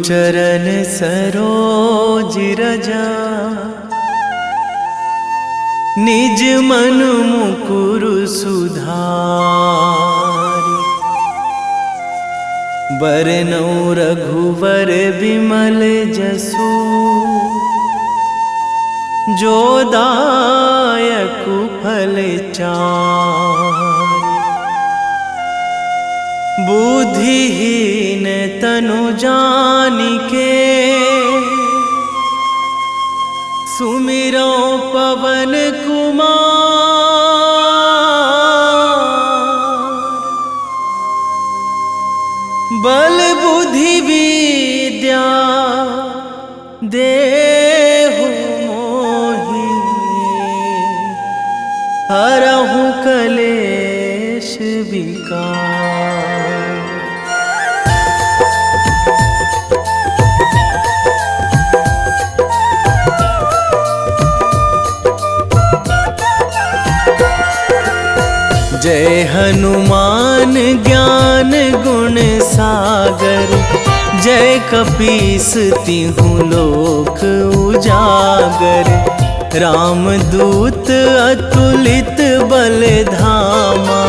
चरण सरोज रजा, निज मन मुकुर सुधारि। बरनौ रघुवर बिमल जसु, जो दायक फल चारि। बुद्धिहीन तनु जानिके, सुमिरो पवन कुमार। बल बुद्धि विद्या देहु मोहि, हरहु कलेश विकार। जय हनुमान ज्ञान गुण सागर, जय कपीस तिहुँ लोक उजागर। रामदूत अतुलित बल धामा,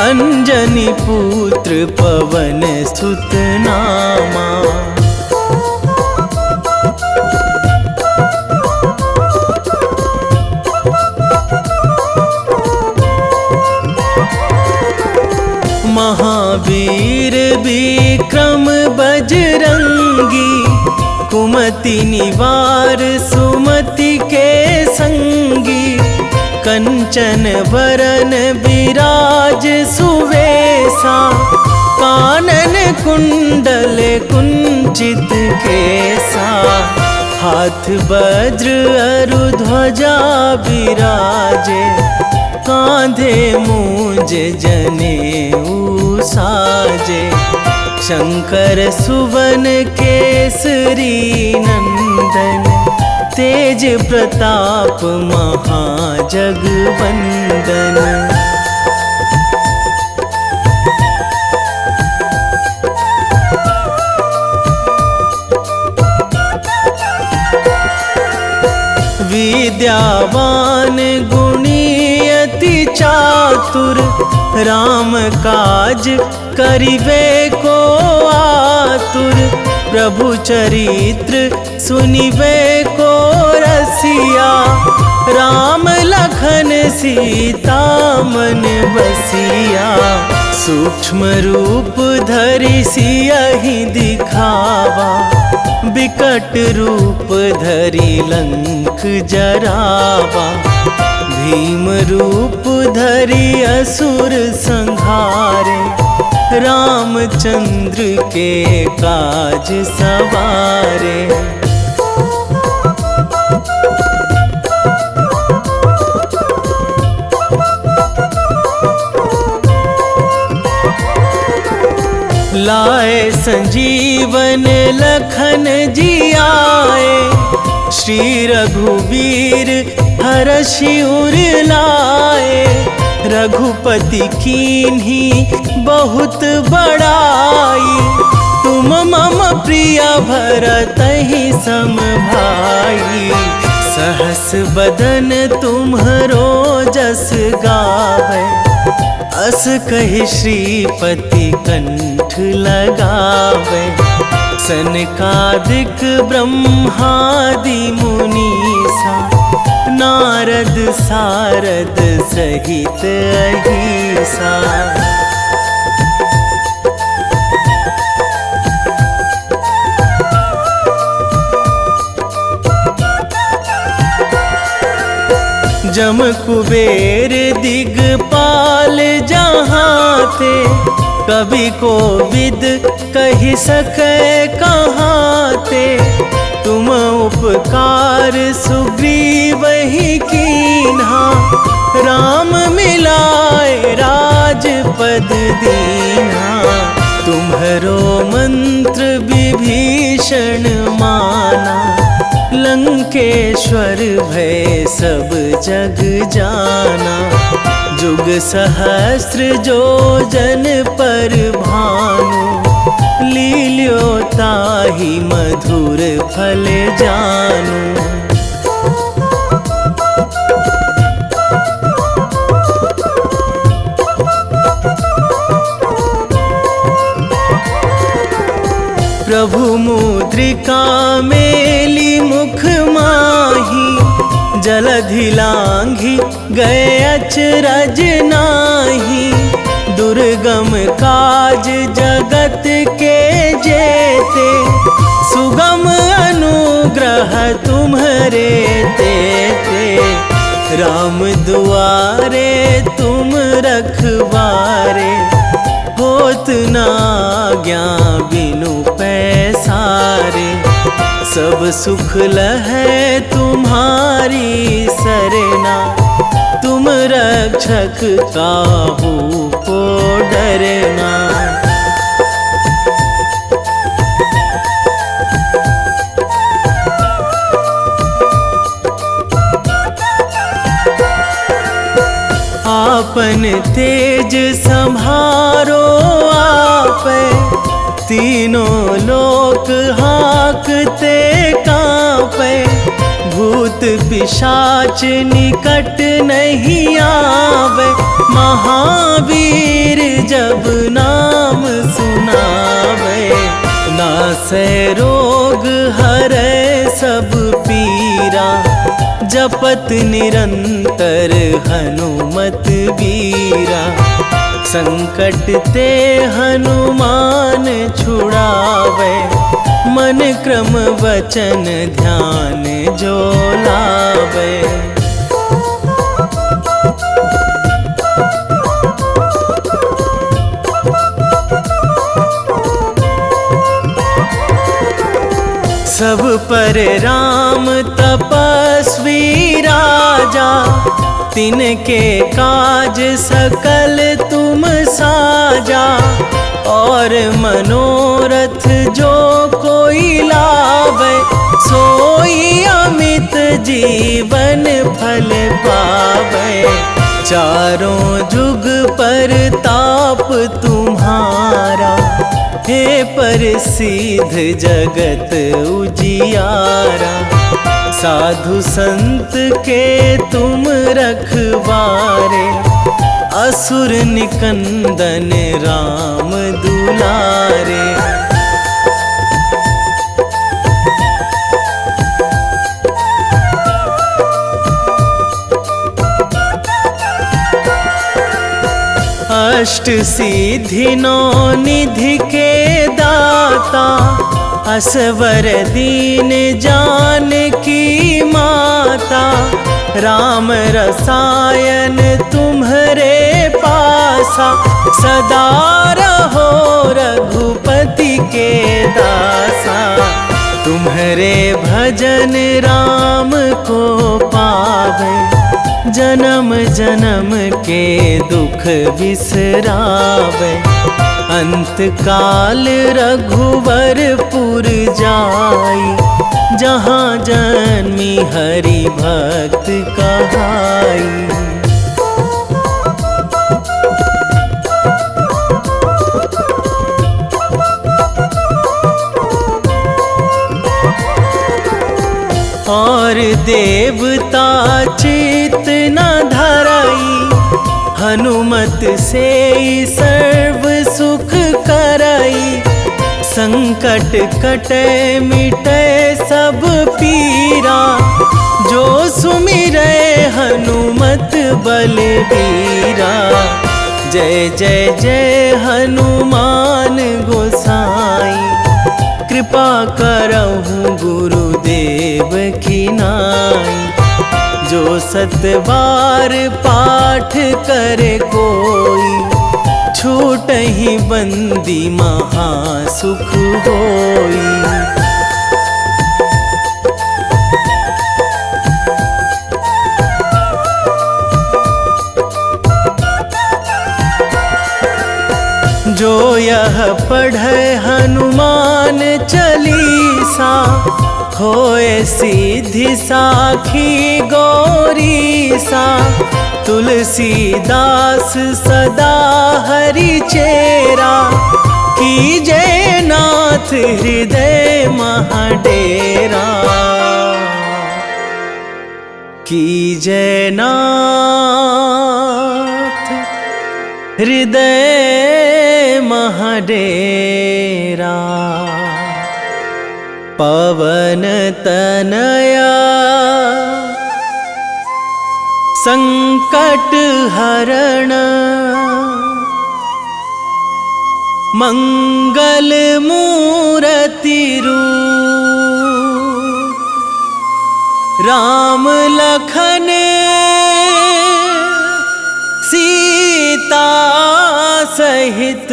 अंजनी पुत्र पवन सुत नामा। महावीर विक्रम बजरंगी, कुमति निवार सुमति के संगी। कंचन वरन विराज सुवेशा, कानन कुंडल कुंचित केसा। हाथ वज्र अरु ध्वजा बिराजे, कांधे मूंज जनेऊ साजे। शंकर सुवन केसरी नंदन, तेज प्रताप महाजगवंदन। विद्यावान गुणी अति चातुर, राम काज करिबे को आतुर। प्रभु चरित्र सुनिबे को रसिया, राम लखन सीता मन बसिया। सूक्ष्म रूप धरि सियहि दिखावा, बिकट रूप धरि लंक जरावा। भीम रूप धरि असुर संहारे, रामचंद्र के काज सवारे। लाए संजीवन लखन जियाए, श्री रघुवीर हरषि उर लाए। रघुपति कीन्ही बहुत बड़ाई, तुम मम प्रिय भरतहि सम भाई। सहस बदन तुम्हरो जस गावै, अस कहि श्रीपति कंठ लगावै। सनकादिक ब्रह्मादि मुनीसा, नारद सारद सहित अहिसा। जम कुबेर दिगपाल जहाँ थे, कवि कोविद कहि सकै कहाँ ते। तुम उपकार सुग्रीवहि कीन्हा, राम मिलाए राजपद दीन्हा। तुम्हरो मंत्र विभीषण माना, लंकेश्वर भय सब जग जाना। जुग सहस्त्र जो जन पर भानु, लील्यो ताहि मधुर फल जानू। प्रभु मुद्रिका मेली मुख माही, जलधि लांघी गए अचरज नाही। दुर्गम काज जगत के जेते, सुगम अनुग्रह तुम्हरे तेते। राम दुआरे तुम रखवारे, होत ना आज्ञा बिनु पैसारे। सब सुख लहै तुम्हारी सरना, तुम रक्षक काहू को डरना। आपन तेज संभारो आपै, तीनों लोक हाकते कांपै। भूत पिशाच निकट नहीं आवे, महावीर जब नाम सुनावे। नासै रोग हरै सब पीरा, जपत निरंतर हनुमत बीरा। संकट ते हनुमान छुड़ावे, मन क्रम वचन ध्यान जो लावे। सब पर राम तपस्वी राजा, तिनके काज सकल तुम साजा। और मनोरथ जो कोई लावे, सोई अमित जीवन फल पावे। चारों जुग पर ताप तुम्हारा, हे प्रसिद्ध जगत उजियारा। साधु संत के तुम रखवारे, असुर निकंदन राम दुलारे। अष्ट सिद्धि नौ निधि के दाता, असवर दीन जानकी माता। राम रसायन तुम्हरे पासा, सदा रहो रघुपति के दासा। तुम्हरे भजन राम को पावे, जन्म जन्म के दुख बिसरावे। अंत काल रघुवरपुर जाई, जहाँ जन्मी हरि भक्त कहाई। और देवता चित न धराई, हनुमत से सर्व सुख कराई। संकट कटे मिटे सब पीरा, जो सुमिरै हनुमत बलबीरा। जय जय जय हनुमान गोसाई, कृपा करहु गुरुदेव की नाई। जो सतबार पाठ करे कोई, छूटहि बंदी महासुख होई। जो यह पढ़े हनुमान चालीसा, होए सीधी साखी गौरीसा। तुलसीदास सदा हरि चेरा, कीजे नाथ हृदय महाडेरा, कीजे नाथ हृदय महाडेरा। पवन तनया संकट हरण, मंगल मूर्ति रूप, राम लखन सीता सहित।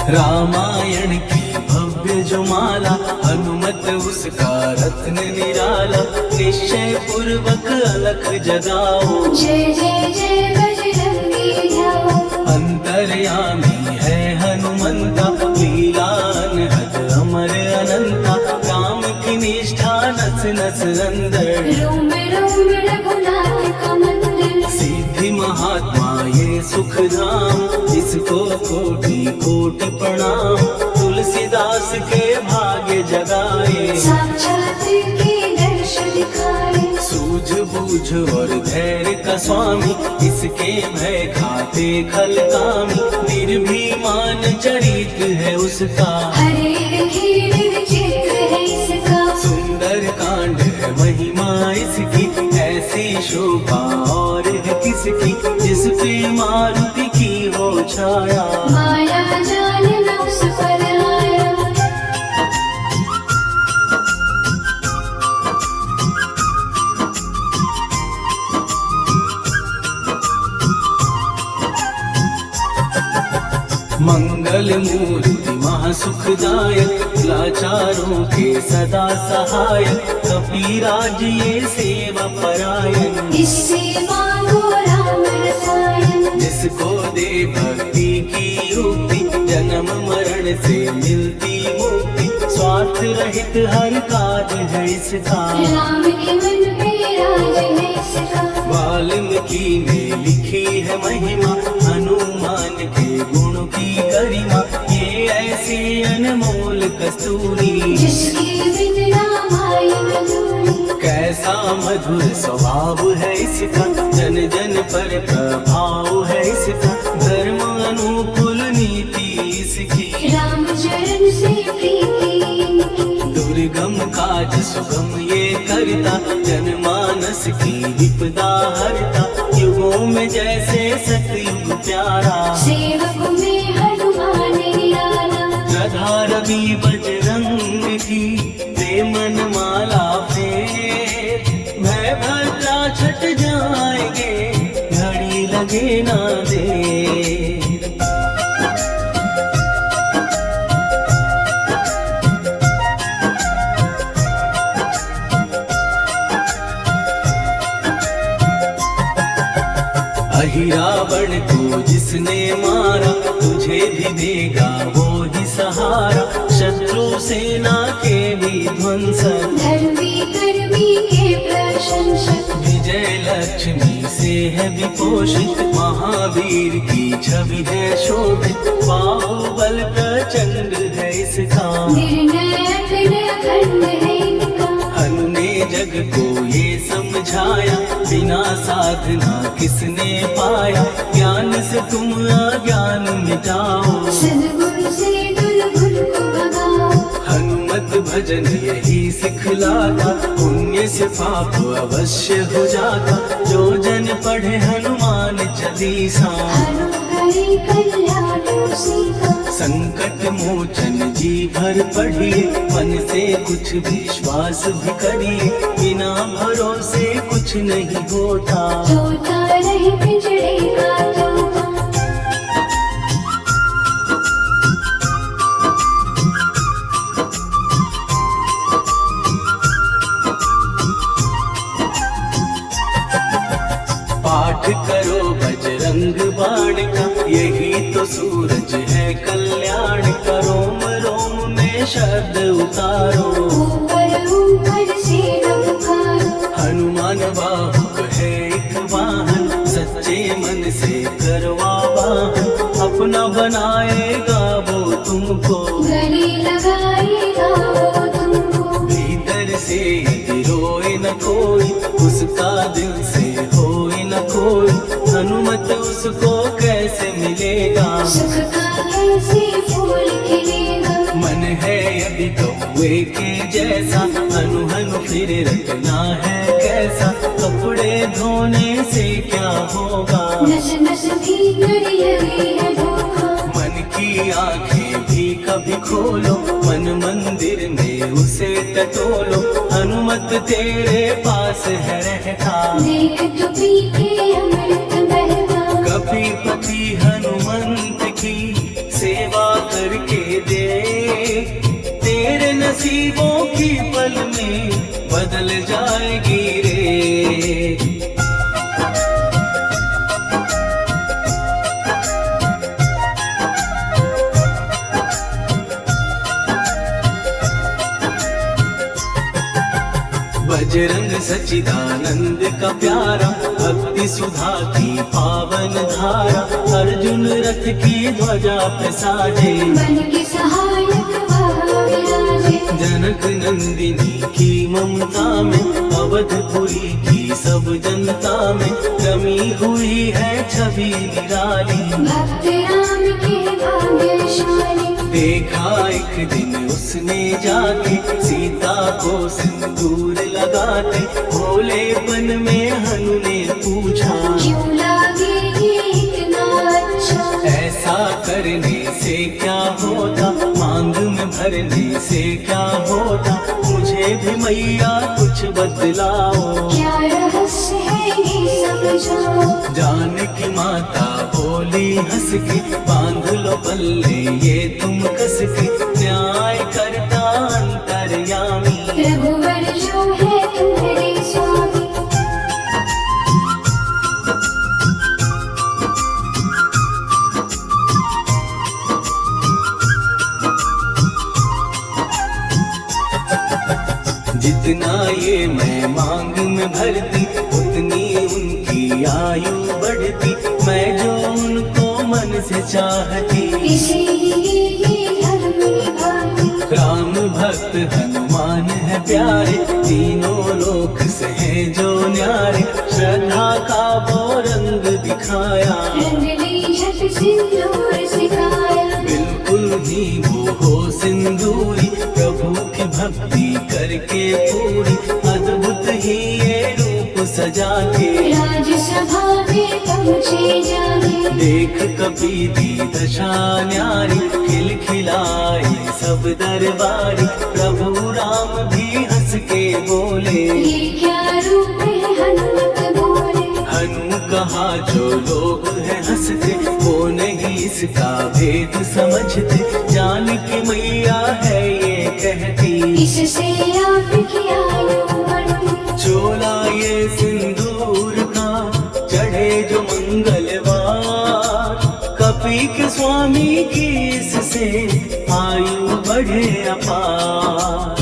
रामायण की भव्य जो माला, हनुमत उसका रत्न निराला। निश्चय पूर्वक अलख जगाओ, जय जय जय बजरंगी जाओ। अंतर्यामी है हनुमंता, लीला अनहद अमर अनंता। राम की निष्ठा नस नस अंदर, रोम रोम रघुनाथ का मंदिर। सिद्धि महात्मा ये सुख धाम, इसको कोटि कोटि प्रणाम। तुलसीदास के भाग्य जगाए, साक्षात के दर्श दिखाए। सूझबूझ और धैर्य का स्वामी, इसके भय खाते खल कामी। निर्भीमान चरित्र है उसका, हरे खेल विचित्र है इसका। सुंदर कांड है महिमा इसकी। ऐसी शोभा और है किसकी, जिस पे मारुति की हो छाया। माया जाल न उस पर आया। मंगल मूर्ति महासुखदायक, लाचारों के सदा सहायक। कपीराज ये सेवा परायण, इससे मांगो राम रसायन। जिसको दे भक्ति की युक्ति, जन्म मरण से मिलती मुक्ति। स्वार्थ रहित हर काज है इसका, राम के मन पे राज है इसका। वाल्मीकि ने लिखी है महिमा, हनुमान के गुण की गरिमा। ये ऐसी अनमोल कस्तूरी, जिसकी बिन रामायण अधूरी। कैसा मधुर स्वभाव है इसका, जन जन पर प्रभाव है इसका। धर्म अनुकूल नीति इसकी, राम चरण से प्रीति इनकी। दुर्गम काज सुगम ये करता, जनमानस की विपदा हरता। युगों में जैसे सतयुग प्यारा, सेवक में हनुमान निराला। राधा रवि बजरंग की दे मन माला फेर। भय भद्रा छट जाएंगे, घड़ी लगे ना देर। रावण को जिसने मारा, तुझे भी देगा वो ही सहारा। शत्रु सेना के भी ध्वंसक, धर्मी कर्मी के प्रशंसक। विजय लक्ष्मी से है विपोषित, महावीर की छवि है शोभित। बाहुबल प्रचंड है इसका, निर्णय अखंड है इनका। हनु ने जग को ये समझाया, बिना साधना किसने पाया। ज्ञान से तुम अज्ञान मिटाओ, सद्गुरु से दुर्गुण को भगाओ। हनुमत भजन यही सिखलाता, पुण्य से पाप अवश्य हो जाता। जो जन पढ़े हनुमान चालीसा, हनुमत कल्याण सीता। संकट मोचन जी भर पढ़िए, मन से कुछ विश्वास भी करिए। बिना भरोसे कुछ नहीं होता, तोता रहे पिंजड़े का तोता। पाठ करो बजरंग बाण का, यही तो सूरज है कल्याण का। रोम रोम में शब्द उतारो। ऊपर ऊपर से न पुकारो। हनुमान बाहुक है एक वाहन, सच्चे मन से करवा वाहन, अपना बनाएगा वो तुमको, गले लगाएगा वो तुमको। भीतर से यदि रोए न कोई, उसका दिल से होए न कोई, हनुमत उसको कैसे मिलेगा। सुख का कैसे फूल खिलेगा। मन है यदि कौवे के जैसा, हनु हनु फिर रखना है कैसा, कपड़े धोने से क्या होगा। नस नस भीतर यही है धोखा। मन की आंखें भी कभी खोलो, मन मंदिर में उसे टटोलो, हनुमत तेरे पास है रहता। देख तो पीके अमृत बहता। कभी पति हनुमंत की सेवा करके दे, तेरे नसीबों की पल में बदल जाएगी रे। बजरंग सच्चिदानंद का प्यारा, भक्ति सुधा की पावन धारा, अर्जुन रथ की ध्वजा पे साजे, बन के सहायक वह विराजे। जनक नंदिनी की ममता में, अवधपुरी की सब जनता में, रमी हुई है छवि निराली। भक्त राम के भाग्यशाली। देखा एक दिन उसने जाके, सीता को सिंदूर लगाते, भोलेपन में हनु ने पूछा, क्यों लागे ये इतना अच्छा। ऐसा करने से क्या होता, मांग में भरने से क्या होता, मुझे भी मैया कुछ बदलाओ। क्या रहस्य है ये समझाओ। जानकी माता बोली हंस के, बांध लो पल्ले ये तुम कस के, न्याय करता अंतर्यामी। रघुवर जो है तुम्हारे स्वामी। जितना ये मैं मांग में भरती, उतनी उनकी आयु बढ़ती, मैं जो उनको मन से चाहती। इसीलिए ये धर्म निभाती। राम भक्त हनुमान है प्यारे, तीनों लोक से हैं जो न्यारे, श्रद्धा का वो रंग दिखाया, रंग ली झट सिंदूर सिखाया। बिल्कुल ही वो हो सिंदूरी, प्रभु की भक्ति करके पूरी, अद्भुत ही ये रूप सजा के, राजसभा में पहुँचे जाने। देख कपी दी दशा न्यारी, खिलखिलाई सब दरबारी, प्रभु राम भी हंस के बोले, ये क्या रूप है हनुमत बोले। हनु कहा जो लोग हैं हंसते, वो नहीं इसका भेद समझते, जानकी मैया है ये कहती, इससे आपकी आयु बढ़ती। चोला ये सिंदूर का चढ़े जो मंगलवार, कपी के स्वामी की इससे आयु बढ़े अपार।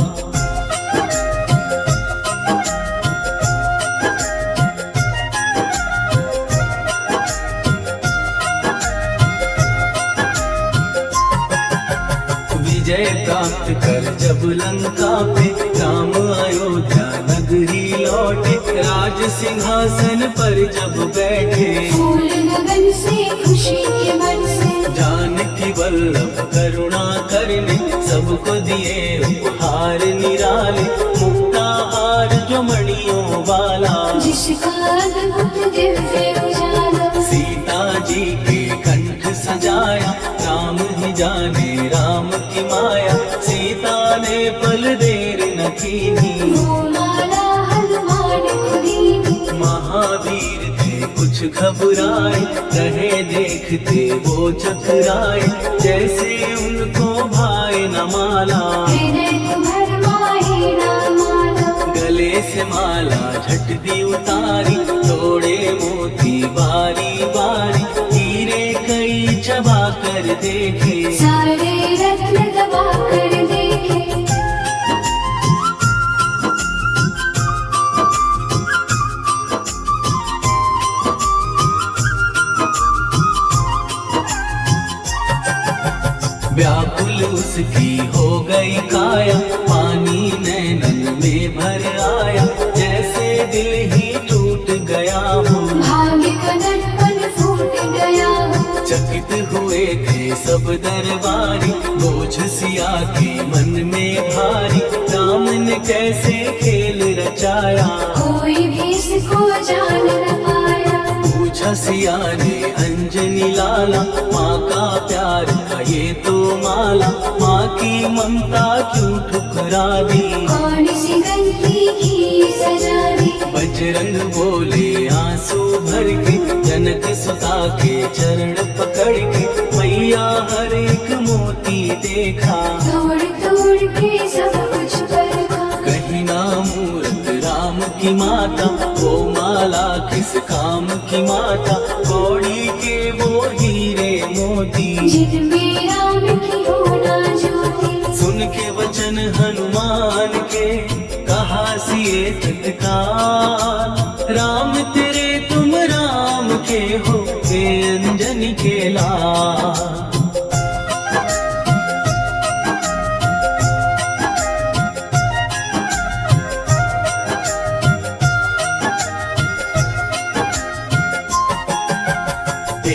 विजय प्राप्त कर जब लंका पे, राम अयोध्या नगरी लौटे, राज सिंहासन पर जब बैठे, फूल गगन से खुशी के बरसे। जानकी वल्लभ करुणा करने, सबको दिए उपहार निराले, मुक्ताहार जो मणियों वाला, जिसका अद्भुत दिव्य उजाला। सीता जी के कंठ सजाया, राम ही जाने राम की माया, सीता ने पल देर न कीनी, वो माला हनुमान खुदीनी। महावीर थे कुछ घबराए, रहे देखते वो चकराए, जैसे उनको भाई न माला, हृदय को भरमाए ना माला। गले से माला झट दी उतारी, तोड़े मोती बारी बारी, हीरे कई चबा कर देखे, सारे रत्न दबा कर देखे। उसकी हो गई काया, पानी नैनन में भर आया, जैसे दिल ही टूट गया हो। भाग्य का दर्पण फूट गया हो। चकित हुए थे सब दरबारी, बोझ सिया के मन में भारी, राम ने कैसे खेल रचाया, कोई भी इसको जान न पाया। पूछा सिया ने अंजनी लाला, माँ का प्यार था ये तो माला, माँ की ममता क्यों ठुकरा दी, कौन सी गलती की सजा दी। बजरंग बोले आंसू भर के, जनक सुता के चरण पकड़ के, मैया हर एक मोती देखा, तोड़ तोड़ के सब कुछ परखा। कहीं ना मूरत राम की माता, वो माला किस काम की माता, कौड़ी के वो हीरे मोती, जिनमें राम की होना ज्योति। सुन के वचन हनुमान के, कहा सिए तत्काल, राम तेरे तुम राम के हो, हे अंजनी के लाल।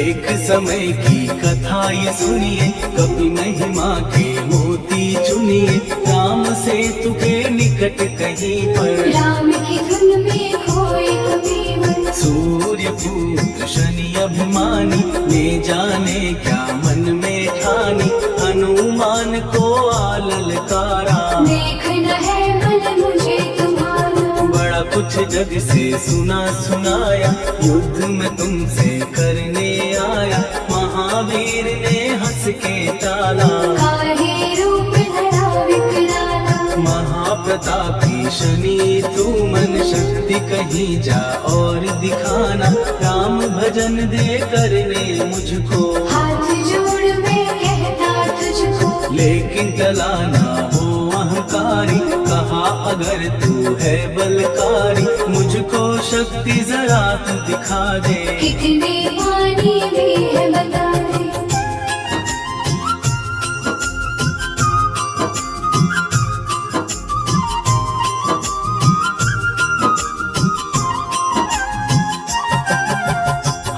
एक समय की कथा ये सुनिए, कभी महिमा के मोती चुनिए, राम से तुके निकट कहीं पर, राम की धुन में खोए कभी मन। सूर्य पुत्र शनि अभिमानी, ने जाने क्या मन में ठानी, हनुमान को आललकारा, देखना है मन मुझे तुम्हारा। बड़ा कुछ जग से सुना सुनाया, युद्ध में तुमसे करने आया, महावीर ने हंस के टाला, काहे रूप धरा विकराला। महाप्रतापी शनि तू मन शक्ति कहीं जा और दिखाना, राम भजन दे करने मुझको, हाथ जोड़ मैं कहता तुझको। लेकिन टला ना हो अहंकारी, कहा अगर तू है बलकारी, मुझको शक्ति जरा तू दिखा दे, कितने पानी भी है बता दे।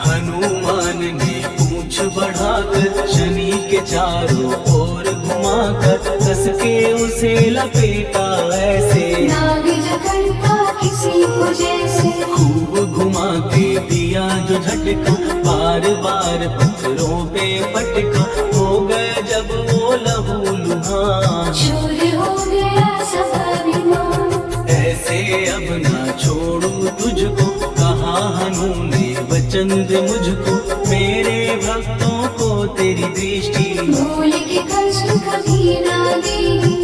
हनुमान ने पूंछ बढ़ाकर, शनि के चारों ओर घुमाकर, कस के उसे लपेटा ऐसे, नाग जो करता किसी को जैसे। खूब घुमा के दिया जो झटका, बार बार पत्थरों पे पटका, हो गया जब वो लहू लुहान, चूर हो गया सब अभिमान। ऐसे अब ना छोड़ू तुझको, कहा हनु ने वचन दे मुझको, मेरे भक्तों को तेरी दृष्टि, भूल के कष्ट कभी ना दी।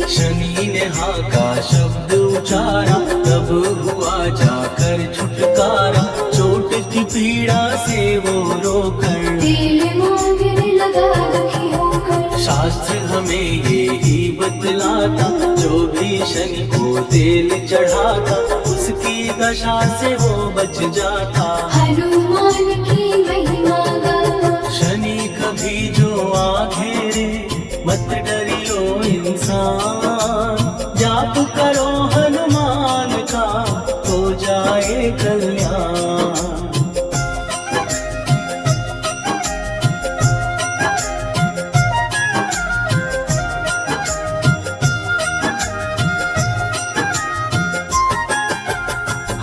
शनि ने हाँ का शब्द उचारा, तब हुआ जाकर छुटकारा, चोट की पीड़ा से वो रोकर, दिल मांगने लगा दुखी होकर। शास्त्र हमें ये ही बतलाता, जो भी शनि को तेल चढ़ाता, उसकी दशा से वो बच जाता, हनुमान की महिमा गाता। शनि कभी जो आ घेरे, मत डरियो इंसान, जाप करो हनुमान का, हो जाए कल्याण।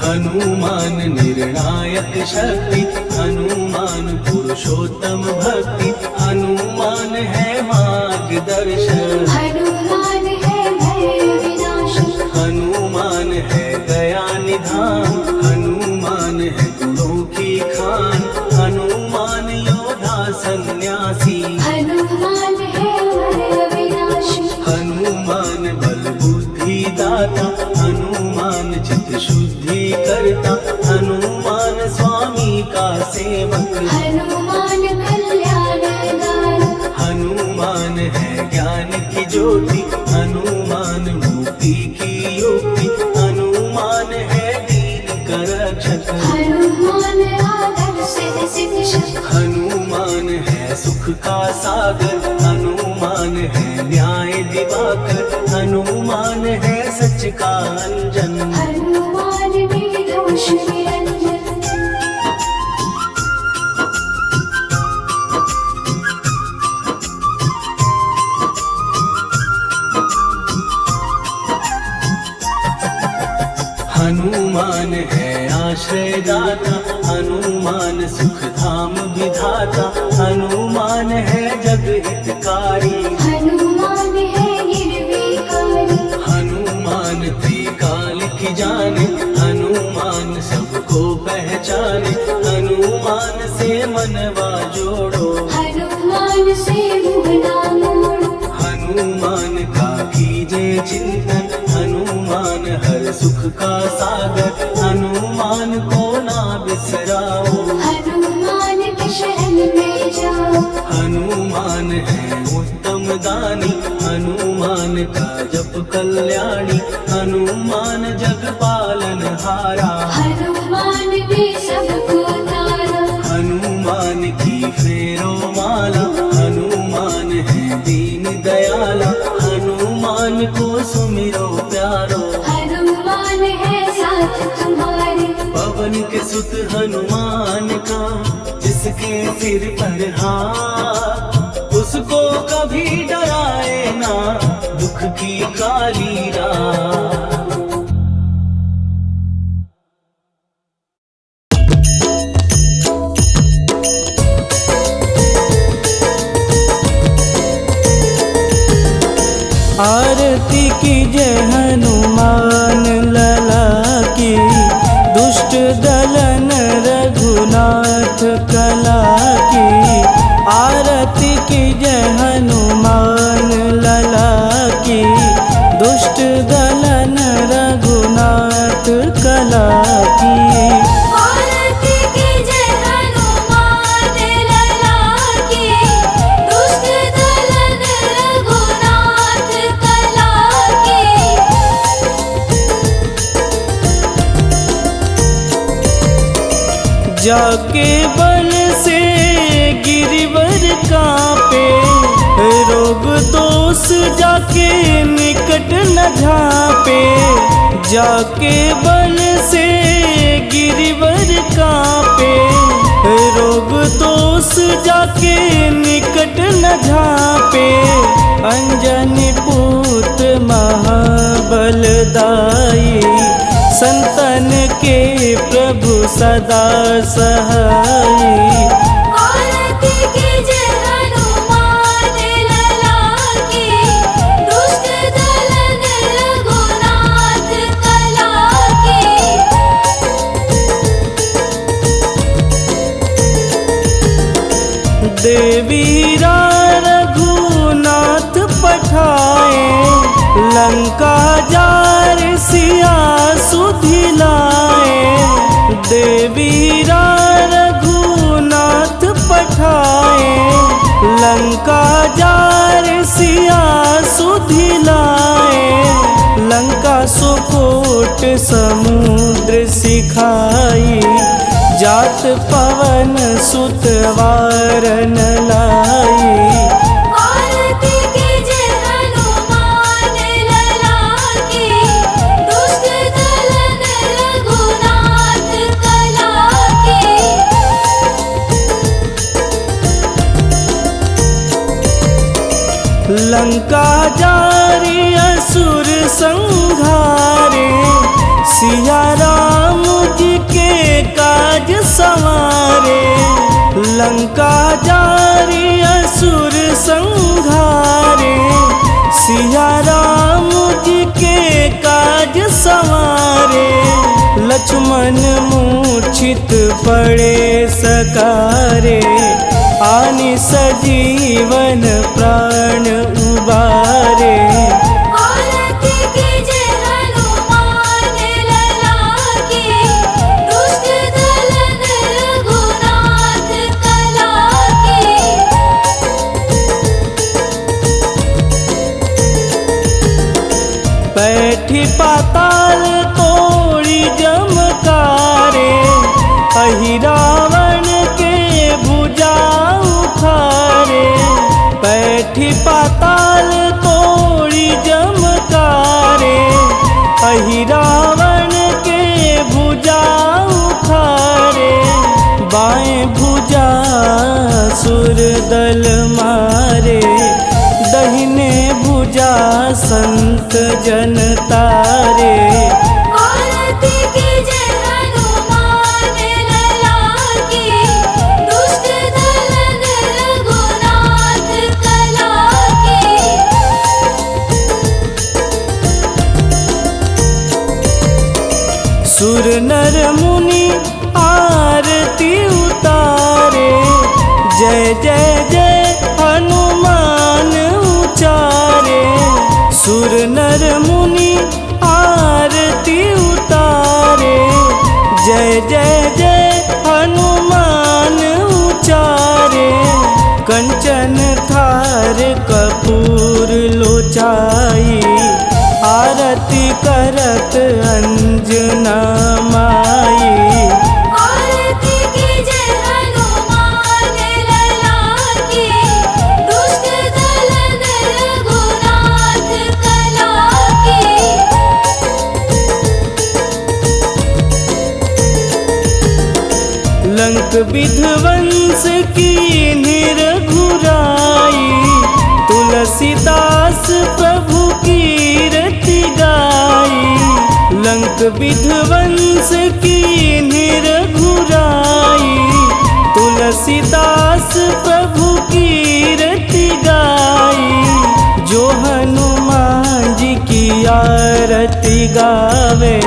हनुमान निर्णायक शक्ति, हनुमान पुरुषोत्तम भक्ति, हनुमान है मार्गदर्शन, हनुमान है भय विनाशक। हनुमान है दया निधान, हनुमान है गुणों की खान, हनुमान योद्धा सन्यासी, हनुमान है भय विनाशक। हनुमान बल बुद्धि दाता, हनुमान चित्त शुद्धि करता, हनुमान स्वामी का सेवक, हनुमान कल्याणदायक। हनुमान है ज्ञान की ज्योति, हनुमान मुक्ति की युक्ति, हनुमान है दीन का रक्षक, हनुमान आदर से शिक्षक। हनुमान है सुख का सागर, हनुमान है न्याय आश्रय दाता, हनुमान सुख धाम विधाता, हनुमान है जग हितकारी, हनुमान है निर्विकारी, हनुमान त्रिकाल की जाने, हनुमान सबको पहचाने, हनुमान से मनवा जोड़ो, हनुमान से मुँह ना मोड़ो, हनुमान का कीजे चिंतन, हनुमान हर सुख का सागर, हनुमान को ना बिसराओ, हनुमान के शरण में जाओ, हनुमान है उत्तम दानी, हनुमान का जप कल्याणी, हनुमान जग पालन हारा, हनुमान ने सबको तारा, हनुमान की फेरो माला, हनुमान है दीन दयाला, हनुमान को सुमिरो प्यारो, हनुमान है साथ तुम्हारे, पवन के सुत हनुमान का, जिसके सिर पर हाथ, उसको कभी डराए ना दुख की काली रात। आरती कीजय हनुमान लला की, दुष्ट दलन रघुनाथ कला की, आरती कीजय हनुमान लला की, दुष्ट दलन रघुनाथ कला की। आरती कीजय हनुमान लला की, दुष्ट दलन रघुनाथ कला की। जाके बल से गिरिवर कांपे, रोग दोष जाके निकट न झांपे, जाके बल से गिरिवर कांपे, रोग दोष जाके निकट न झांपे, अंजनी पूत महाबलदाई, संतन के प्रभु सदा सहाई। आरती कीजय हनुमान लला की, दुष्ट दलन रघुनाथ कला की। देवीरा रघुनाथ पठाए, लंका जार सिया सुधिलाए, देवीरा रघुनाथ पठाए, लंका जार सिया सुधिलाए, लंका सुकोट समुद्र सिखाई, जात पवन सुत वारन लाई। आरती कीजय हनुमान लला की, दुष्ट दलन रघुनाथ कला की। लंका जारी असुर संहारे, सिया राम जी के काज संवारे, लंका जारी असुर संहारे, सिया राम जी के काज संवारे, लक्ष्मण मूर्छित पड़े सकारे, आनि सजीवन प्राण उबारे। आरती कीजय हनुमान लला की, दुष्ट दलन रघुनाथ कला की। बैठी पाताल तोड़ी जमकारे, अहि रावण के भुजा उखारे, बैठी पाताल तोड़ी जमकारे, अहि रावण के भुजा उखारे, बाएं भुजा सुर दल मारे, दहिने भुजा संत जन तारे। आरती कीजय हनुमान जय जय जय हनुमान उचारे, कंचन थार कपूर लोचाई, आरती करत अंजना माई। आरती कीजे हनुमान लला की, दुष्ट दलन रघुनाथ कला की। लंक विध्वंस की निरघुराई, तुलसीदास प्रभु कीरति गाई। लंक विध्वंस की निरघुराई, तुलसीदास प्रभु कीरति गाई। जो हनुमान जी की आरती गावे,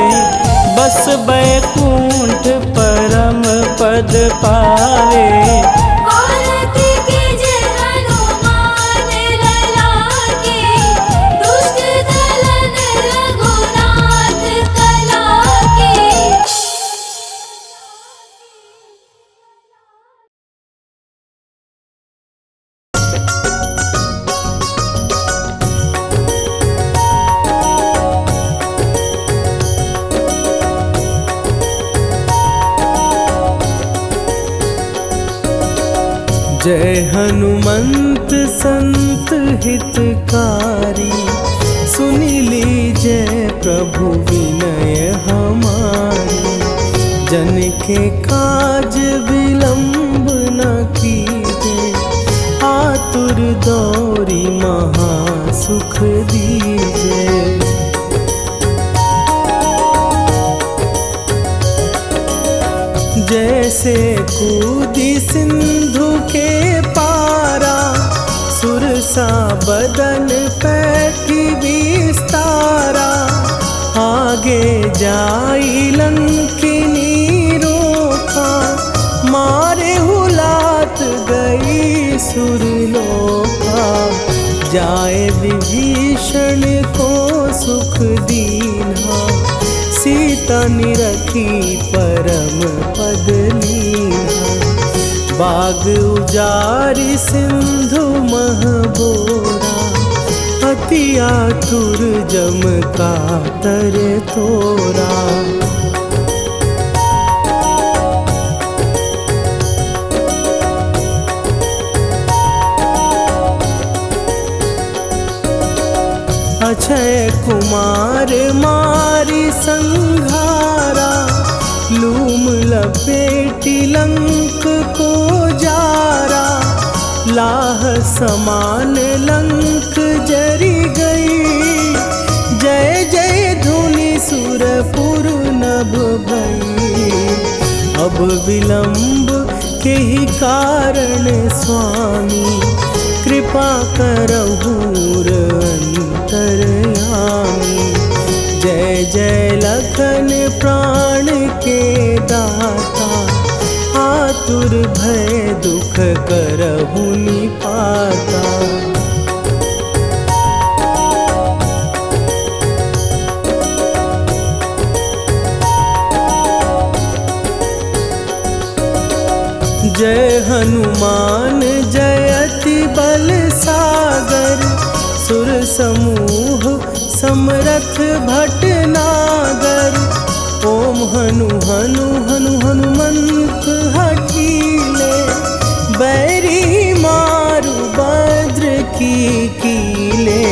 बस बैकुंठ परम पद पावे। आरती कीजे हनुमान लला की, दुष्ट दलन रघुनाथ कला की। जय हनुमंत संत हितकारी, सुनि लीजय प्रभु विनय हमारी। जन के काज विलंब न कीजे, आतुर दौरी महा सुख दीजे। जैसे कूदी सिंधु के पारा, सुरसा बदन पैठी विस्तारा। आगे जाई लंकिनी रोका, मारे हुलात गई सुरलोका। जाए विभीषण को सुख दीना, सीता निरखी परम पद लीना। बाग उजारि सिंधु महबोरा, अति आतुर जम कातर तोरा। अक्षय कुमार मारी संघारा, लूम लपेटी लंक को जारा। लाह समान लंक जरी गई, जय जय धुनि सुरपुर नभ भई। अब विलंब के ही कारण स्वामी, कृपा करहु अंतरयामी। जय जय लखन प्राण के दाता, आतुर भय दुख करहु निपाता। जय हनुमान जयति बल सागर, सुर समूह समरथ भटनागर। ओम हनु हनु हनु हनुमंत हठीले, बैरी मारु भद्र की कीले।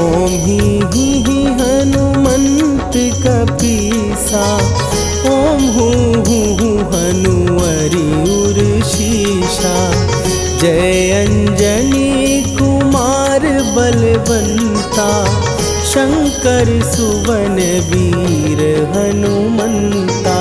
ओम ही हनुमंत कपीसा, ओम हूँ हनुवरि उर्शीषा। जय अंजनी कुमार बलवंता, शंकर सुवन वीर हनुमंता।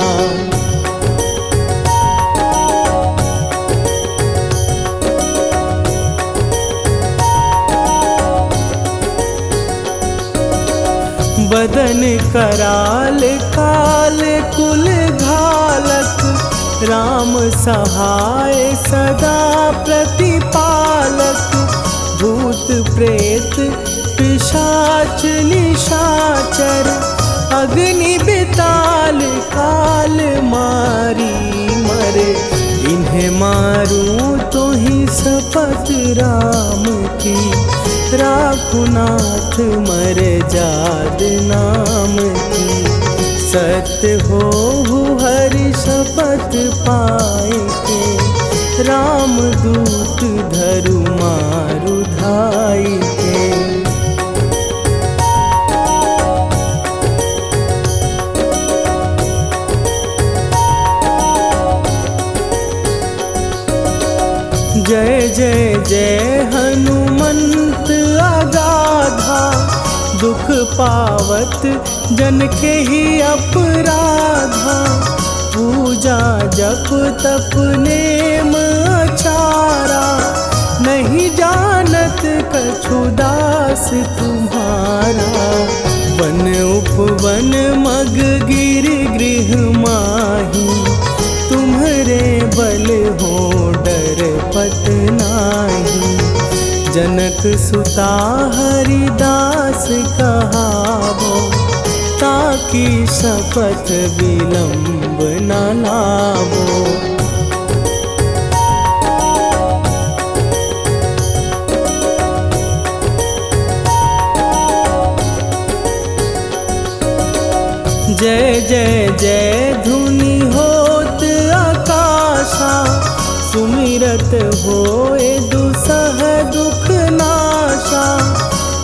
बदन कराल काल कुल घालक, राम सहाय सदा प्रतिपालक। भूत प्रेत पिशाच निशाचर, अग्नि बिताल काल मारी मरे, इन्हें मारूं तो ही शपथ राम की, राखुनाथ मरे जाद नाम की। सत्य हो हरि शपथ पाए के, राम दूत धरु मारु धाई के। जय जय जय हनुमंत अगाधा, दुख पावत जन के ही अपराधा। पूजा जप तप नेम अचारा, नहीं जानत कछु दास तुम्हारा। वन उपवन मग गिर गृह माही, तुम्हरे बल हो डर पत नाही। जनक सुता हरिदास कहावो, ताकि शपथ विलंब न लावो। जय जय जय धुनि होत आकाशा, सुमिरत होए दुसह दुख नाशा।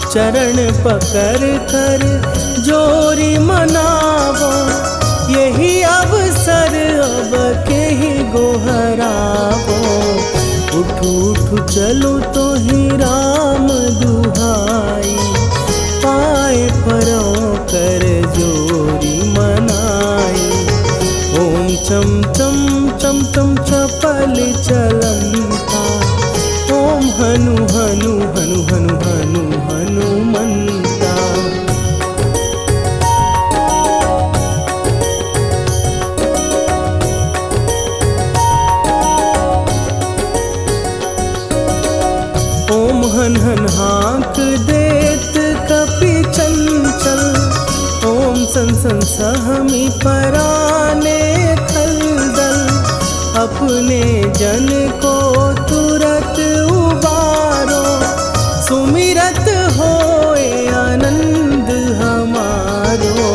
चरण पकड़ कर जोरी मनावो, यही अवसर अब के ही गोहरावो। उठू उठू चलो तो ही राम दुहाई, पाए परों कर जोरी मनाई। ओम चम चम चम चम चपल चलंता, ओम हनु हनु हनु हनु हनु हनुमंता। ओम हन हन हाँक देत कपि चंचल, ओम सन सन सहमी पराने खलदल। अपने जन को तुरत उबारो, सुमिरत होए आनंद हमारो।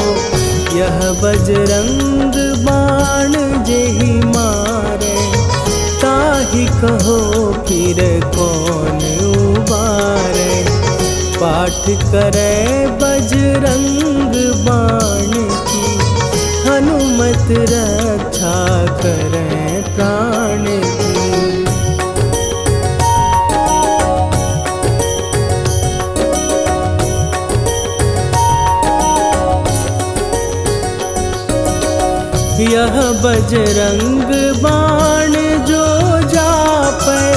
यह बजरंग बाण जेहि मारे, ताहि कहो फिर कौन उबारे। पाठ करे बजरंग बाण की, हनुमत रक्षा करे प्राण की। यह बजरंग बाण जो जापै,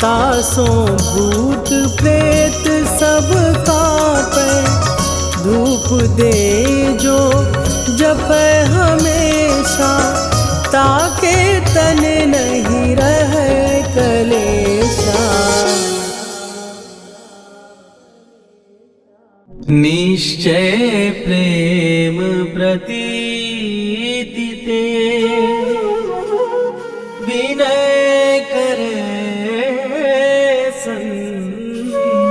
तासों भूत प्रेत सब कापै। धूप दे जो जपै हमेशा, ताके तन नहीं रहे कलेशा। निश्चय प्रेम प्रतीति ते, विनय करे सन्मान।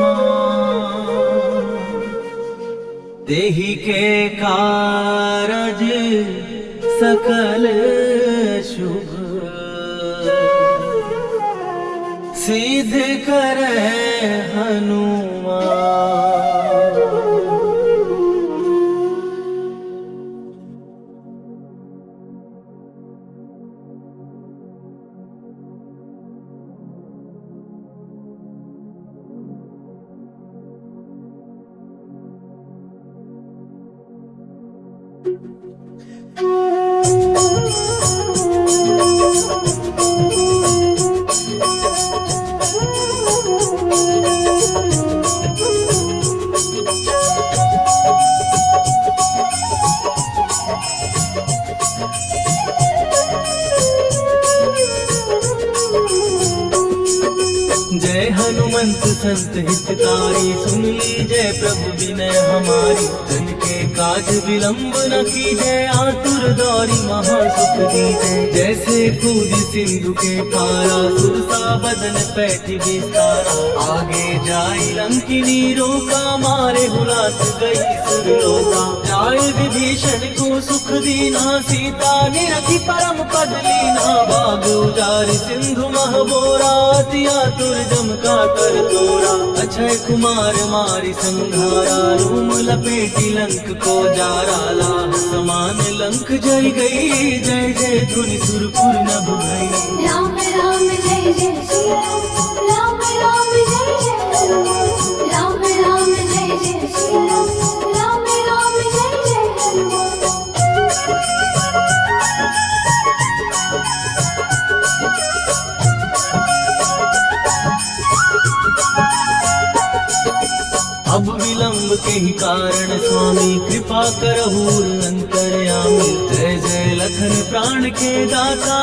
देहि के कारज सकल शुभ, सिद्ध करे हनुमान। जय हनुमंत संत हितकारी, सुन लीजय प्रभु विनय हमारी। तन के काज विलंब न कीजे, आतुर दौरी महासुख दीजे। जैसे कूद सिंधु के पारा, सुरसा बदन पैठी विस्तारा। आगे जाई लंकिनी रोका, मारे हुलात गई सुरलोका। जाए विभीषण को सुख दीना, सीता निरखी परम पद लीना। बाग उजार सिंधु महबोरा, अति आतुर जम का कर तोरा। अक्षय कुमार मारी संघारा, रूम लपेटी लंक को जारा। लाह समान लंक जय गई, जय जय धुनि सुरपुर नभ भई। राम राम जय जय सिया राम, राम राम जय जय हनुमान। राम राम जय जय सिया राम, राम राम जय जय हनुमान। अब विलंब के ही कारण स्वामी, कृपा करहूर अंतर्यामी। जय जय लखन प्राण के दाता,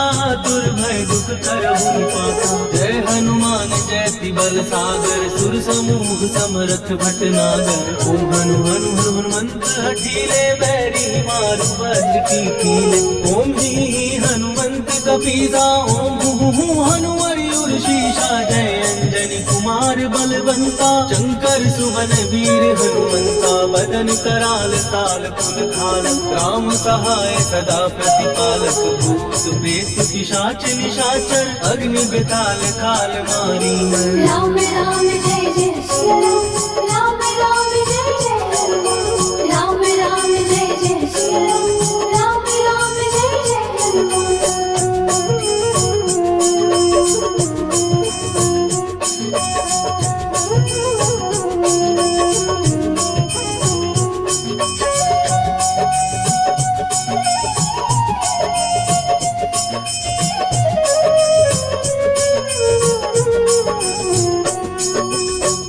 दुर्भय दुख करहु पाता। जय हनुमान जयति बल सागर, सुर समूह समरथ भटनागर। ओम हनु हनु हनुमंत हठीले, बैरी मारु वज्र की कीले। ओम ही हनुमंत कपीसा, ओम हु हनुमरि उर्शीषा। जय अंजनी कुमार बलवंता, शंकर सुवन वीर हनुमंता। बदन कराल ताल फुल खाल, राम सहाय सदा प्रतिपालक। भूत प्रेत पिशाच निशाचर, अग्नि बेताल काल मारी मर। राम राम जय जय सिया राम, राम राम जय जय हनुमान। राम राम जय जय सिया राम, राम राम जय जय हनुमान।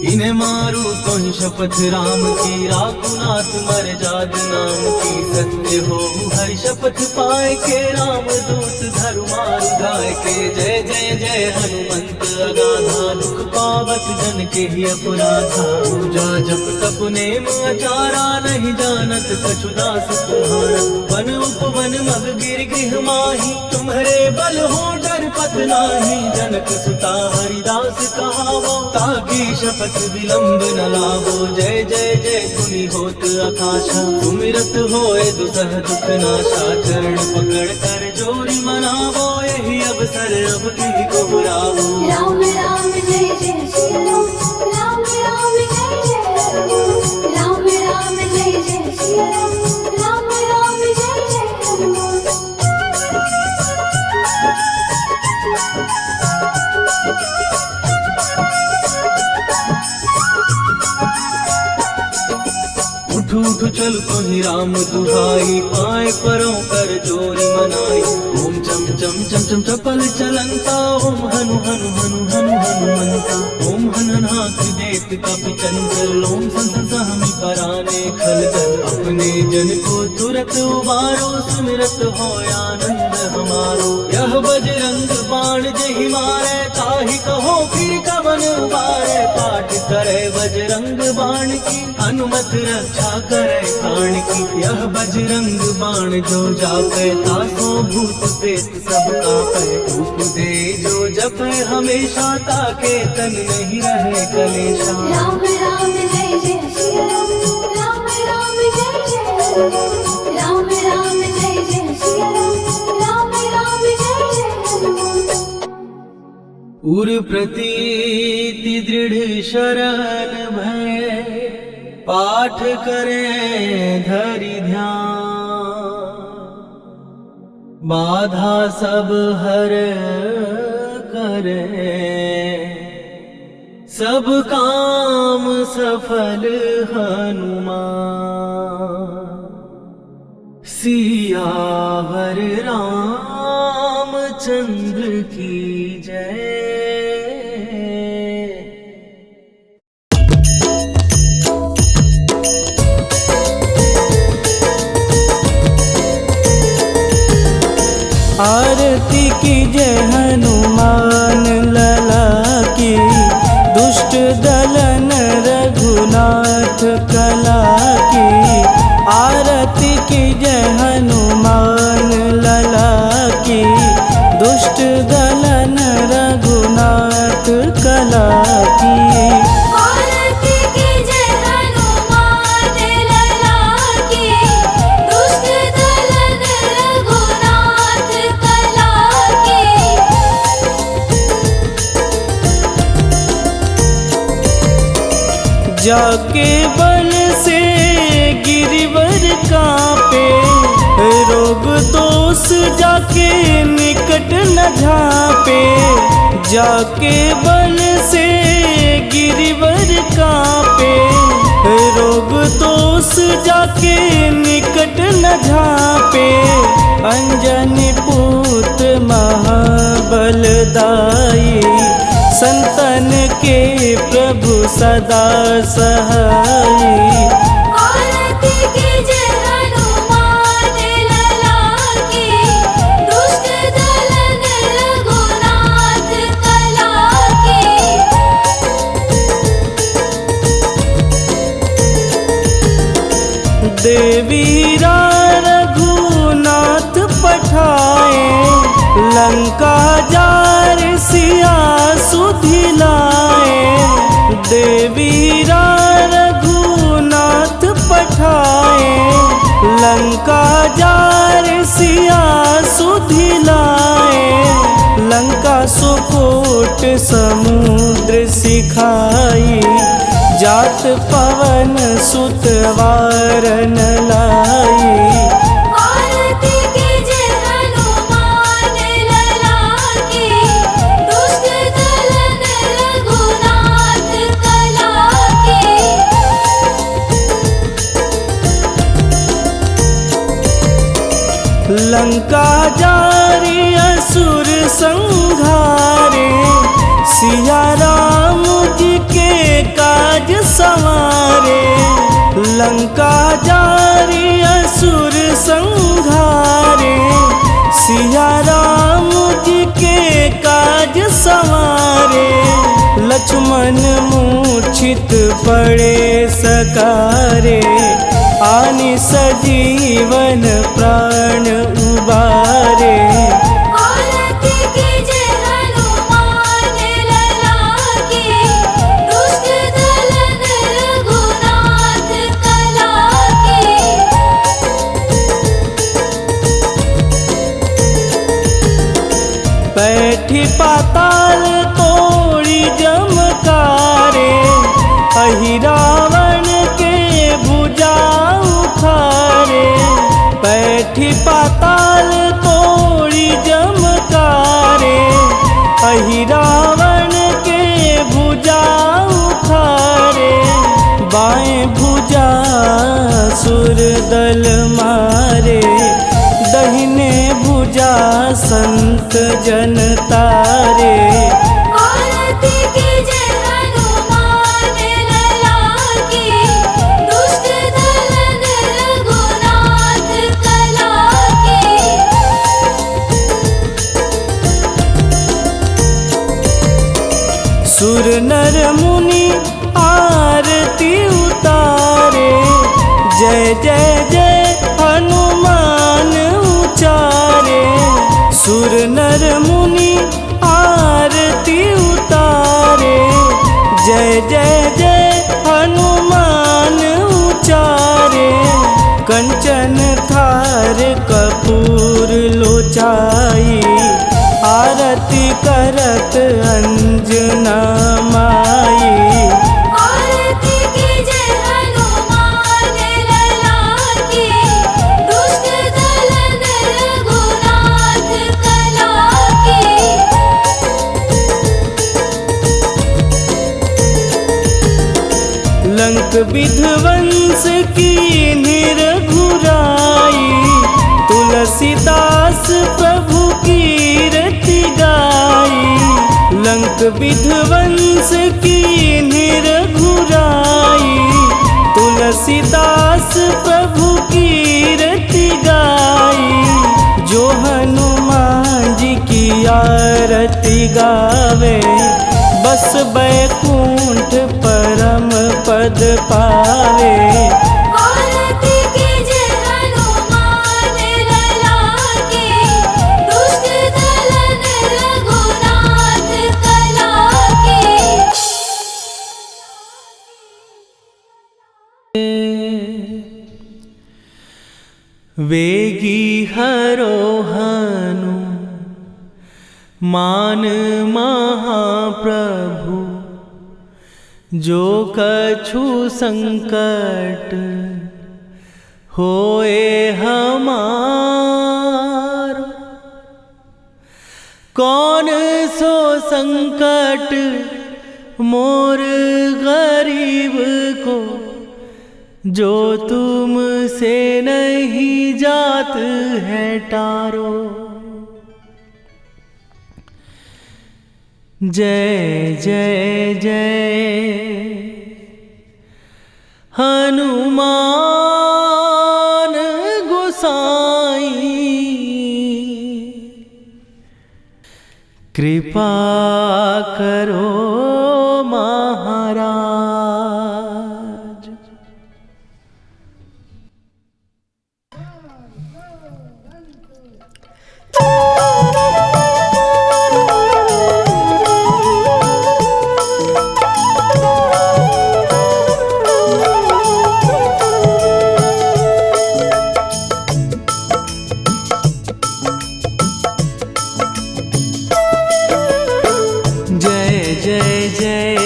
इन्हें मारू तो ही शपथ राम की, राकुनाथ मर जाद नाम की। सत्य हो हरि शपथ पाए के, राम दूत धरु मारु गाय के। जय जय जय हनुमंत अगाधा, दुख पावत जन के ही अपराधा। पूजा जप तप नेम आचारा, नहीं जानत कछु दास तुम्हारा। वन उपवन मग गिर गृह माही, तुम्हारे बल हो डर पत नाही। जनक सुता हरिदास कहावो, ताकि शपथ विलंब न लावो। जय जय जय धुनि होत आकाशा, सुमिरत होए दुसह दुख नाशा। चरण पकड़ कर जोरी मनावो, यही अवसर अब की को बुलावो। राम राम जय जय सिया राम, राम राम जय जय हनुमान। राम राम जय जय सिया राम, राम राम जय जय हनुमान। उठ उठ चल तो ही राम दुहाई, पाए परों कर जोरी मनाई। ओम चम चम चम चम चपल चलंता, ओम हनु हनु हनु हनु हनुमंता। ओम हननाथ देत कपि चंचल, ओम सन सहमि पराने खलदल। अपने जन को तुरत उबारो, सुमिरत हो आनंद हमारो। यह बजरंग बाण जहि मारे, ताहि कहो फिर कवन उबारे। पाठ करे बजरंग बाण की, हनुमत रक्षा करे प्राण की। यह बजरंग बाण जो जापे, तासो भूत प्रेत सब कापे। रूप दे जो जपे हमेशा, ताके तन नहीं रहे कलेशा। राम राम जय जय सिया राम, राम राम जय जय हनुमान। राम राम जय जय सिया राम, राम राम जय जय हनुमान। उर प्रतीति दृढ़ शरण भय, पाठ करें धरि ध्यान। बाधा सब हर करे, सब काम सफल हनुमान। सियावर रामचंद्र की जय। आरती की जय हनुमान लला की, दुष्ट दलन रघुनाथ कला की। जाके बल से गिरिवर कांपे, रोग दोष जाके निकट न झांपे। जाके बल से गिरिवर कांपे, रोग दोष जाके निकट न झांपे। अंजनी पुत्र महाबलदाई, संतन के प्रभु सदा सहाई। आरती कीजे हनुमान लला की, दुष्ट दलन रघुनाथ कला की। देवीरा रघुनाथ पठाए, लंका जार सिया सुधिलाए। देवीरा रघुनाथ पठाए, लंका जार सिया सुधिलाए। लंका सुकोट समुद्र सिखाई, जात पवन सुत वारन लाई। आरती कीजे हनुमान लला की, दुष्ट दलन रघुनाथ कला की। लंका जारी असुर संघारे, सिया राम जी के काज संवारे। लंका जारी असुर संघारे, सिया राम जी के काज संवारे। लक्ष्मण मूर्छित पड़े सकारे, आनि सजीवन प्राण उबारे। आरती कीजे हनुमान लला की, दुष्ट दलन रघुनाथ कला की। बैठी पाताल तोड़ी जमकारे, अहि रावण के भुजा उखारे। बैठी पाताल तोड़ी जमकारे, अहि रावण के भुजा उखारे। बाएं भुजा सुर दल मारे, दहिने भुजा संत जन तारे। आरती कीजे हनुमान लला की, दुष्ट दलन रघुनाथ कला की। सुर नर मुनि आरती उतारे, जय जय जय हनुमान उचारे। सुर नर मुनि आरती उतारे, जय जय जय हनुमान उचारे। कंचन थार कपूर लोचाई, आरती करत अंजना माई। आरती कीजे हनुमान लला की, दुष्ट दलन रघुनाथ कला की। लंक विध्वंस की निरघुराई, तुलसीदास प्रभु की रति गाई। लंक विध्वंस की निरघुराई, तुलसीदास प्रभु की रति गाई। जो हनुमान जी की आरती गावे, बस बैकुंठ परम पद पावे। आरती कीजे हनुमान लला की, दुष्ट दलन रघुनाथ कला की। वेगी हरोहनु मान महाप्रभु, जो कछु संकट होए हमार, कौन सो संकट मोर गरीब को, जो तुमसे नहीं जात है टारो। जय जय जय हनुमान गोसाई, कृपा करो महाराज। जय जय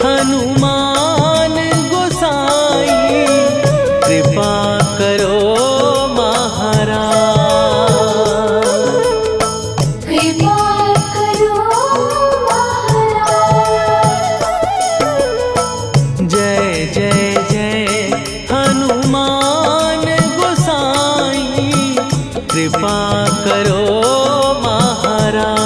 हनुमान गोसाई, कृपा करो महाराज। कृपा करो महाराज। जय जय जय हनुमान गोसाई, कृपा करो महाराज।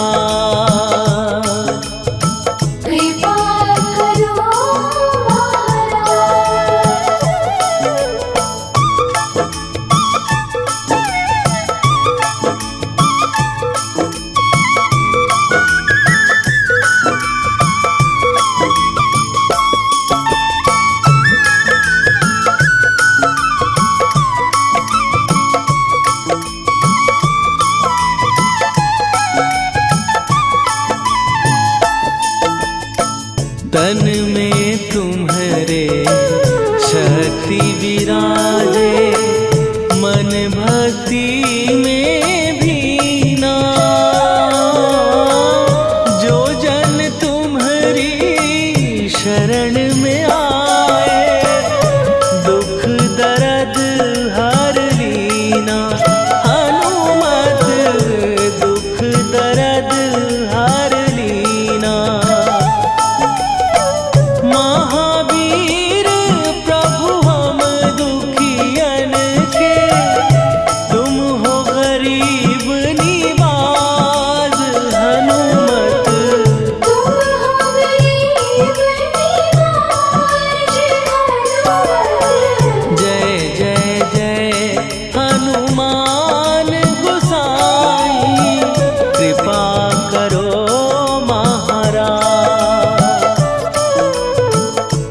तन में तुम्हारे शक्ति विराजे, मन भक्ति में भीना। जो जन तुम्हारी शरण में आए, दुख दर्द हर लीना। हनुमत दुख दर्द हर लीना। महावीर प्रभु हम दुखियन के, तुम हो गरीब निवाज। हनुमत तुम हो गरीब निवाज। जय जय जय हनुमान गोसाई, कृपा करो महाराज।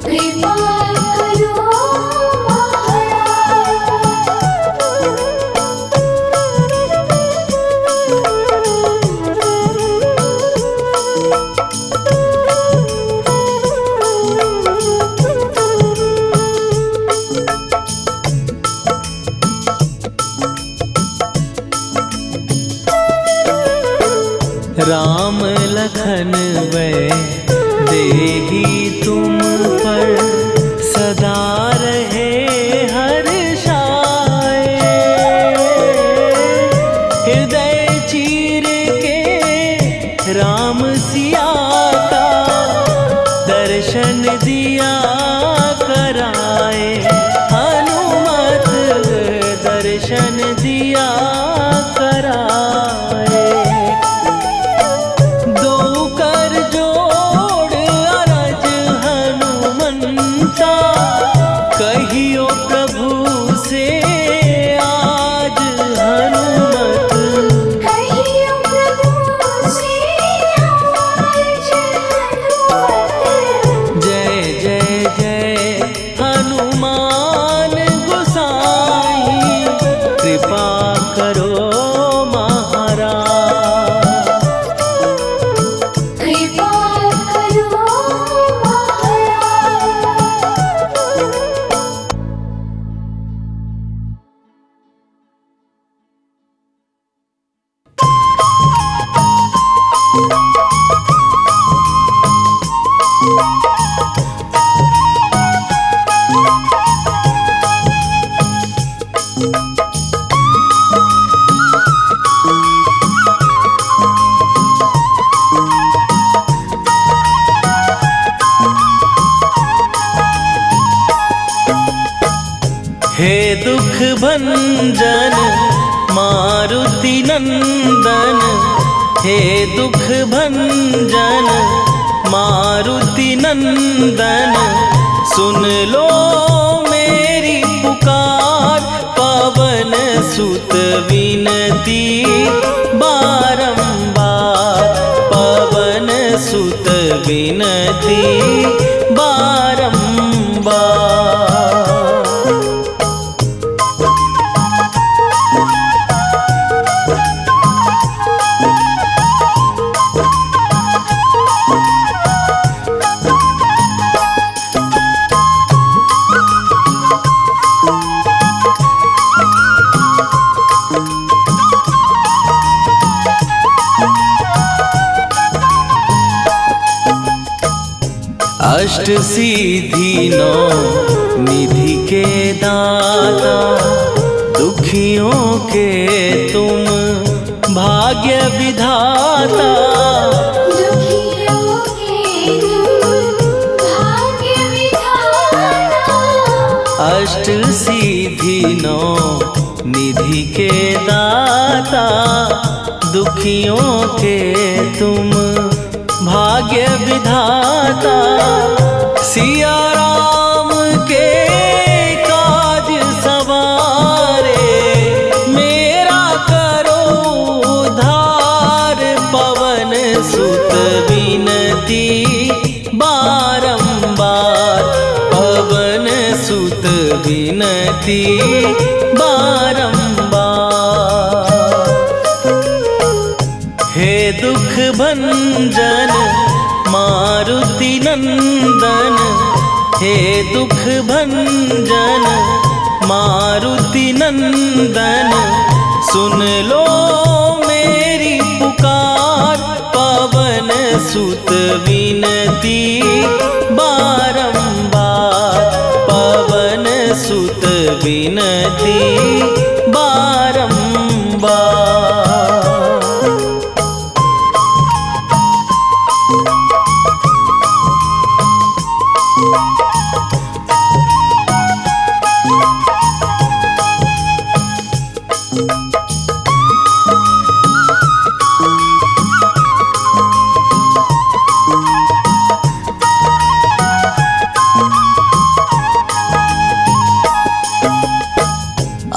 कृपा करो राम लखन वै देही तुम पर, सदा रहे हर्षाए। हृदय चीर के राम सिया का, दर्शन दिया कराए। हनुमत दर्शन दिया कराए। दो कर जोड़ अरज हनुमंता, कहियो प्रभु से आज। हनुमत कहियो प्रभु से आज। हे दुख भंजन मारुति नंदन, हे दुख भंजन मारुति नंदन, सुन लो मेरी पुकार, पवन सुत विनती बारंबार, पवन सुत विनती बारंबार। अष्ट सिद्धि नौ निधि के दाता, दुखियों के तुम भाग्य विधाता, दुखियों के तुम भाग्य विधाता। अष्ट सिद्धि नौ निधि के दाता, दुखियों के तुम भाग्य विधाता, सिया राम के काज सवारे, मेरा करो उद्धार, पवन सुत विनती बारंबार, पवन सुत विनती बारंबार। हे दुख भंजन मारुति नंदन, हे दुख भंजन मारुति नंदन, सुन लो मेरी पुकार, पवन सुत विनती बारंबार, पवन सुत विनती बारंबार।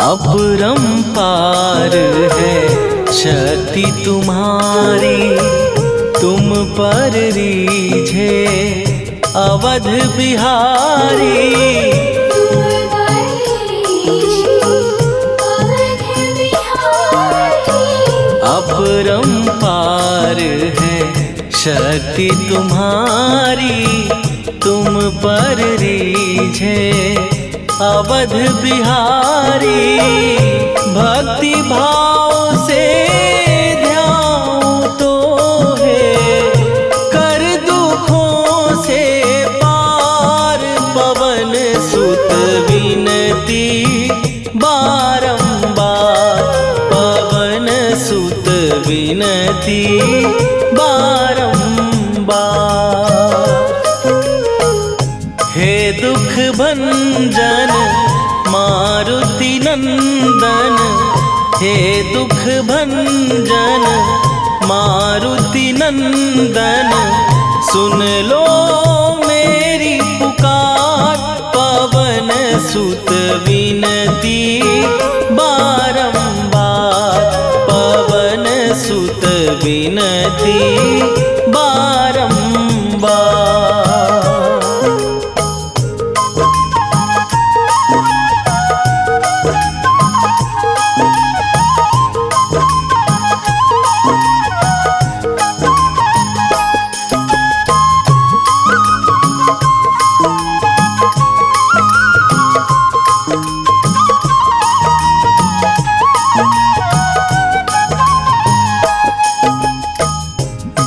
अपरंपार है शक्ति तुम्हारी, तुम पर रीझे अवध बिहारी, तुम बरीझे अवध बिहारी। अपरंपार है शक्ति तुम्हारी, तुम पर रीझे अवध बिहारी, भक्ति भाव से ध्यान तो है, कर दुखों से पार, पवन सुत विनती बारंबार, पवन सुत विनती बारंबार। हे दुख भंजन मारुति नंदन, हे दुख भंजन मारुति नंदन, सुन लो मेरी पुकार, पवन सुत विनती बारंबार, पवन सुत विनती बारंबार।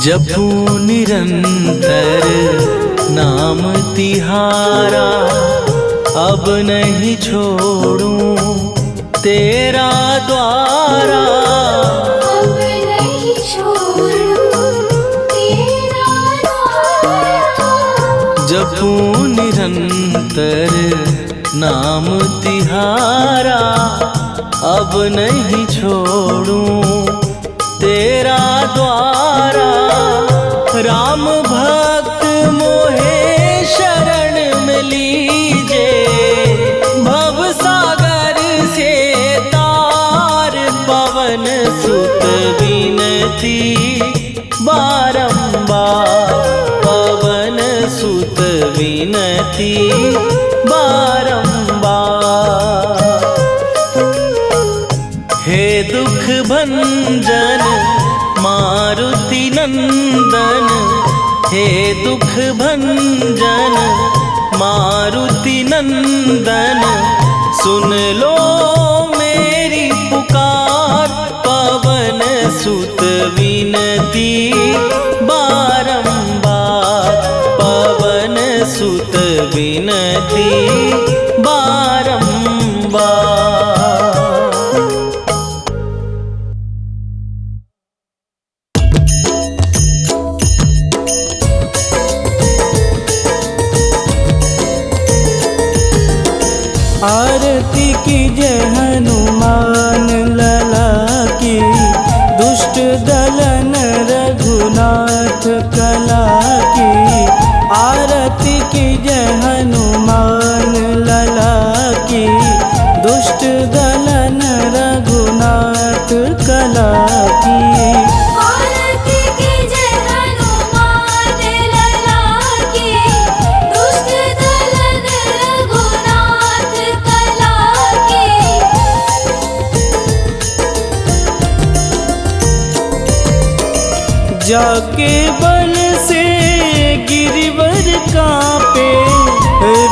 जपू निरंतर नाम तिहारा, अब नहीं छोड़ूं तेरा द्वारा, अब नहीं छोड़ूं तेरा द्वारा। जपू निरंतर नाम तिहारा अब नहीं छोड़ूं तेरा द्वारा। राम भक्त मोहे शरण में लीजे, भव सागर से तार पवन सुत विनती बारंबार, पवन सुत विनती बारंबार। हे दुख भंजन मारुति नंदन, हे दुख भंजन मारुति नंदन, सुन लो मेरी पुकार, पवन सुत विनती बारंबार, पवन सुत विनती बारंबार। आरती कीजय हनुमान लला की, दुष्ट दलन रघुनाथ कला की। आरती कीजय हनुमान लला की, दुष्ट दलन रघुनाथ कला की। आरती कीजय हनुमान लला की, दुष्ट दलन रघुनाथ कला की। जाके बल से गिरिवर कांपे,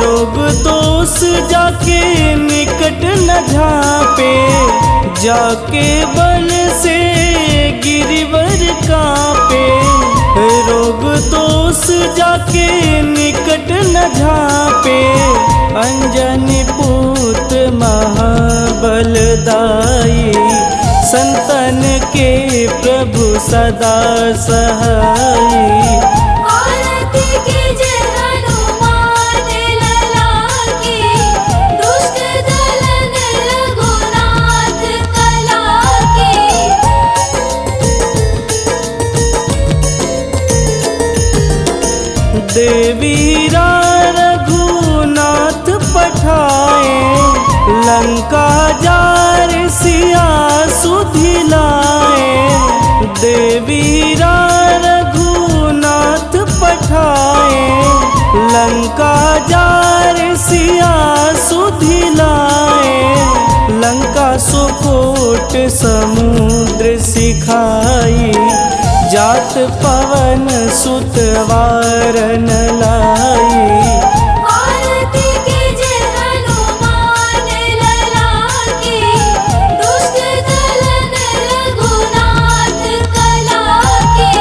रोग दोष जाके निकट न झांपे। जाके बल से गिरिवर कांपे, रोग दोष जाके निकट न झांपे। अंजनी पूत महाबलदाई, संतन के प्रभु सदा सहाई। आरती कीजय हनुमान लला की, दुष्ट दलन रघुनाथ कला की। देवीरा रघुनाथ पठाए, लंका जार सिया सुधिलाए। देवीरा रघुनाथ पठाए, लंका जार सिया सुधिलाए। लंका सुकोट समुद्र सिखाई, जात पवन सुत वारन लाई। आरती कीजय हनुमान लला की, दुष्ट दलन रघुनाथ कला की।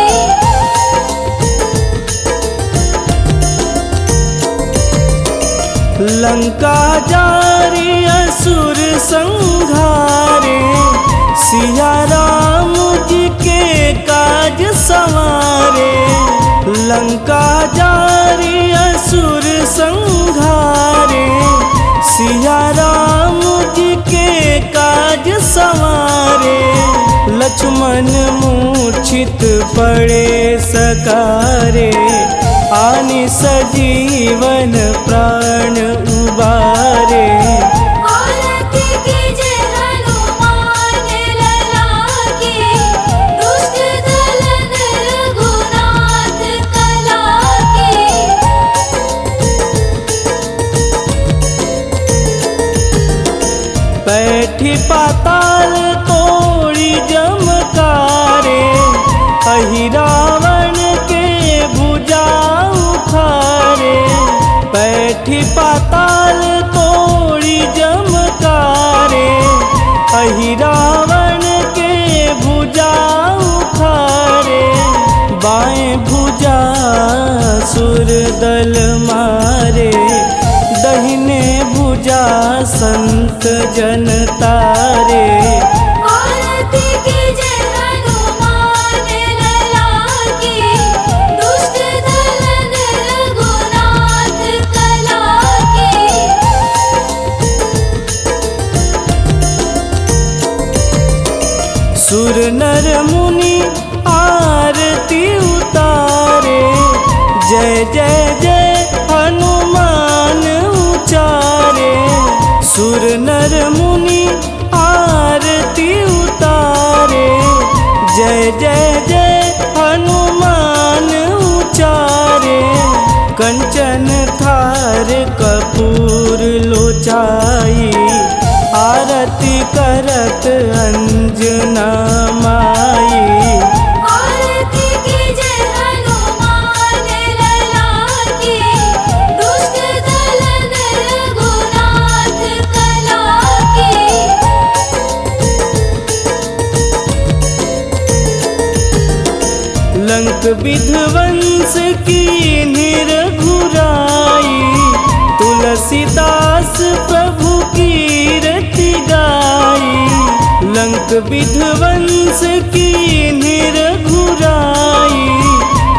लंका जारी असुर संघारे, सिया राम जी के काज संवारे। लंका जारी असुर संघारे, सिया राम जी के काज संवारे। लक्ष्मण मूर्छित पड़े सकारे, आनि सजीवन प्राण उबारे। आरती कीजय हनुमान लला की, दुष्ट दलन रघुनाथ कला की। बैठी पाताल तोड़ी जमकारे, अहि रावण के भुजा उखारे। बैठी पाताल तोड़ी जमकारे, अहि रावण के भुजा उखारे। बाएं भुजा सुर दल मारे, दहिने भुजा संत जन तारे। आरती कीजय हनुमान लला की, दुष्ट दलन रघुनाथ कला की। नर मुनि आरती उतारे, जय जय जय हनुमान उचारे। कंचन थार कपूर लोचाई, आरती करत अंजना माई। आरती कीजय हनुमान लला की, दुष्ट दलन रघुनाथ कला की। लंक विध्वंस की घुराई, तुलसीदास प्रभु कीरति गाई। लंक विध्वंस की घुराई,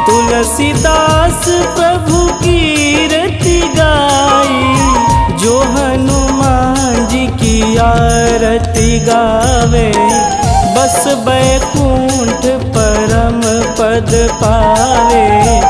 तुलसीदास प्रभु कीरति गाई। जो हनुमान जी की आरती गावे, बस बैकुंठ परम पद पावे।